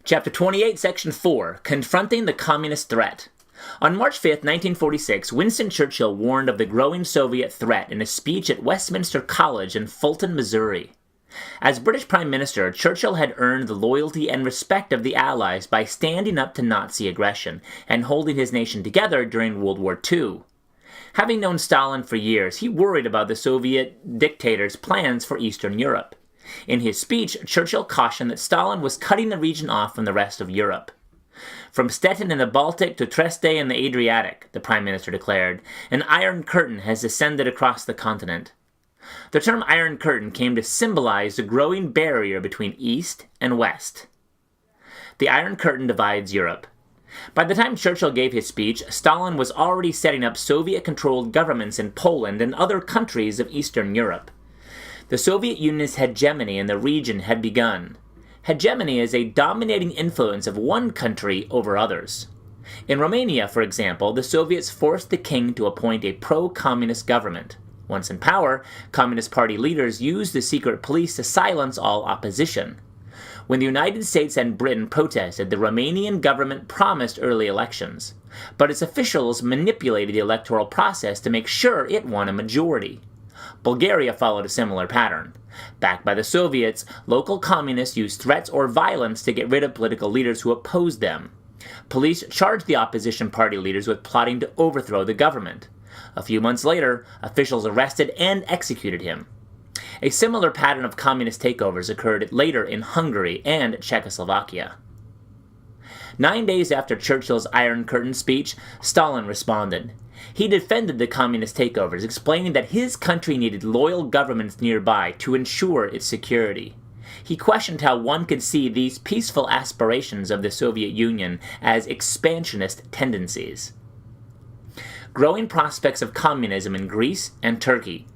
Chapter 28, Section 4, Confronting the Communist Threat. On March 5, 1946, Winston Churchill warned of the growing Soviet threat in a speech at Westminster College in Fulton, Missouri. As British Prime Minister, Churchill had earned the loyalty and respect of the Allies by standing up to Nazi aggression and holding his nation together during World War II. Having known Stalin for years, he worried about the Soviet dictator's plans for Eastern Europe. In his speech, Churchill cautioned that Stalin was cutting the region off from the rest of Europe. From Stettin in the Baltic to Trieste in the Adriatic, the Prime Minister declared, an Iron Curtain has descended across the continent. The term Iron Curtain came to symbolize the growing barrier between East and West. The Iron Curtain divides Europe. By the time Churchill gave his speech, Stalin was already setting up Soviet-controlled governments in Poland and other countries of Eastern Europe. The Soviet Union's hegemony in the region had begun. Hegemony is a dominating influence of one country over others. In Romania, for example, the Soviets forced the king to appoint a pro-communist government. Once in power, Communist Party leaders used the secret police to silence all opposition. When the United States and Britain protested, the Romanian government promised early elections, but its officials manipulated the electoral process to make sure it won a majority. Bulgaria followed a similar pattern. Backed by the Soviets, local communists used threats or violence to get rid of political leaders who opposed them. Police charged the opposition party leaders with plotting to overthrow the government. A few months later, officials arrested and executed him. A similar pattern of communist takeovers occurred later in Hungary and Czechoslovakia. 9 days after Churchill's Iron Curtain speech, Stalin responded. He defended the communist takeovers, explaining that his country needed loyal governments nearby to ensure its security. He questioned how one could see these peaceful aspirations of the Soviet Union as expansionist tendencies. Growing prospects of communism in Greece and Turkey.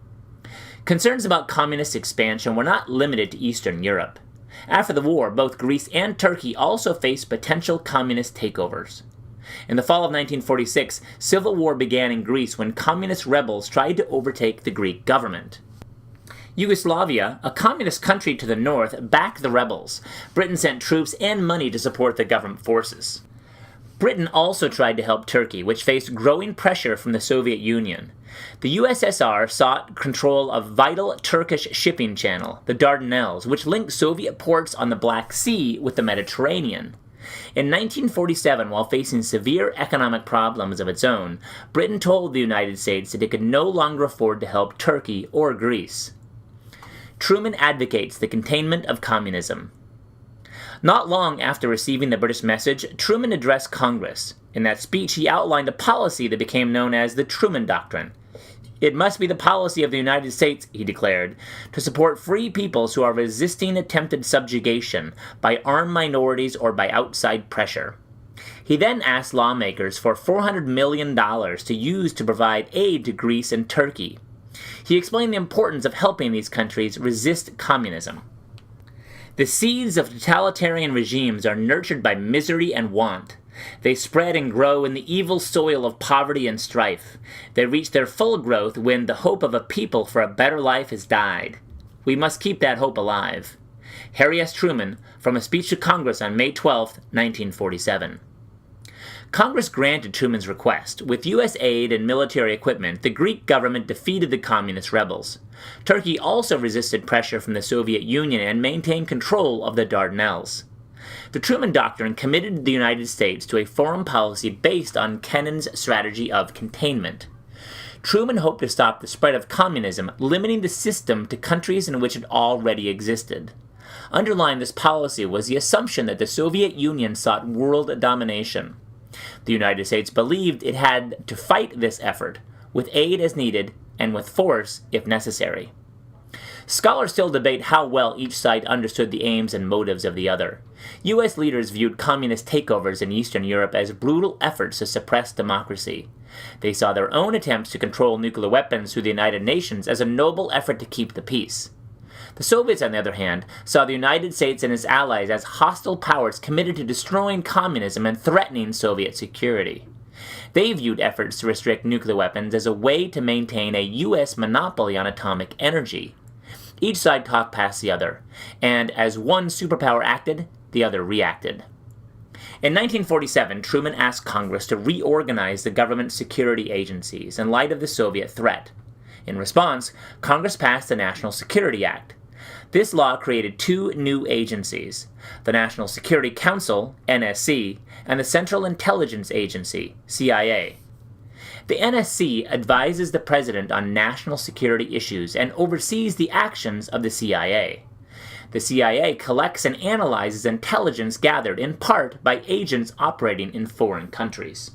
Concerns about communist expansion were not limited to Eastern Europe. After the war, both Greece and Turkey also faced potential communist takeovers. In the fall of 1946, civil war began in Greece when communist rebels tried to overtake the Greek government. Yugoslavia, a communist country to the north, backed the rebels. Britain sent troops and money to support the government forces. Britain also tried to help Turkey, which faced growing pressure from the Soviet Union. The USSR sought control of vital Turkish shipping channel, the Dardanelles, which linked Soviet ports on the Black Sea with the Mediterranean. In 1947, while facing severe economic problems of its own, Britain told the United States that it could no longer afford to help Turkey or Greece. Truman advocates the containment of communism. Not long after receiving the British message, Truman addressed Congress. In that speech, he outlined a policy that became known as the Truman Doctrine. It must be the policy of the United States, he declared, to support free peoples who are resisting attempted subjugation by armed minorities or by outside pressure. He then asked lawmakers for $400 million to use to provide aid to Greece and Turkey. He explained the importance of helping these countries resist communism. The seeds of totalitarian regimes are nurtured by misery and want. They spread and grow in the evil soil of poverty and strife. They reach their full growth when the hope of a people for a better life has died. We must keep that hope alive. Harry S. Truman, from a speech to Congress on May 12, 1947. Congress granted Truman's request. With U.S. aid and military equipment, the Greek government defeated the communist rebels. Turkey also resisted pressure from the Soviet Union and maintained control of the Dardanelles. The Truman Doctrine committed the United States to a foreign policy based on Kennan's strategy of containment. Truman hoped to stop the spread of communism, limiting the system to countries in which it already existed. Underlying this policy was the assumption that the Soviet Union sought world domination. The United States believed it had to fight this effort, with aid as needed and with force if necessary. Scholars still debate how well each side understood the aims and motives of the other. U.S. leaders viewed communist takeovers in Eastern Europe as brutal efforts to suppress democracy. They saw their own attempts to control nuclear weapons through the United Nations as a noble effort to keep the peace. The Soviets, on the other hand, saw the United States and its allies as hostile powers committed to destroying communism and threatening Soviet security. They viewed efforts to restrict nuclear weapons as a way to maintain a U.S. monopoly on atomic energy. Each side talked past the other, and as one superpower acted, the other reacted. In 1947, Truman asked Congress to reorganize the government security agencies in light of the Soviet threat. In response, Congress passed the National Security Act. This law created two new agencies, the National Security Council, NSC, and the Central Intelligence Agency, CIA. The NSC advises the president on national security issues and oversees the actions of the CIA. The CIA collects and analyzes intelligence gathered in part by agents operating in foreign countries.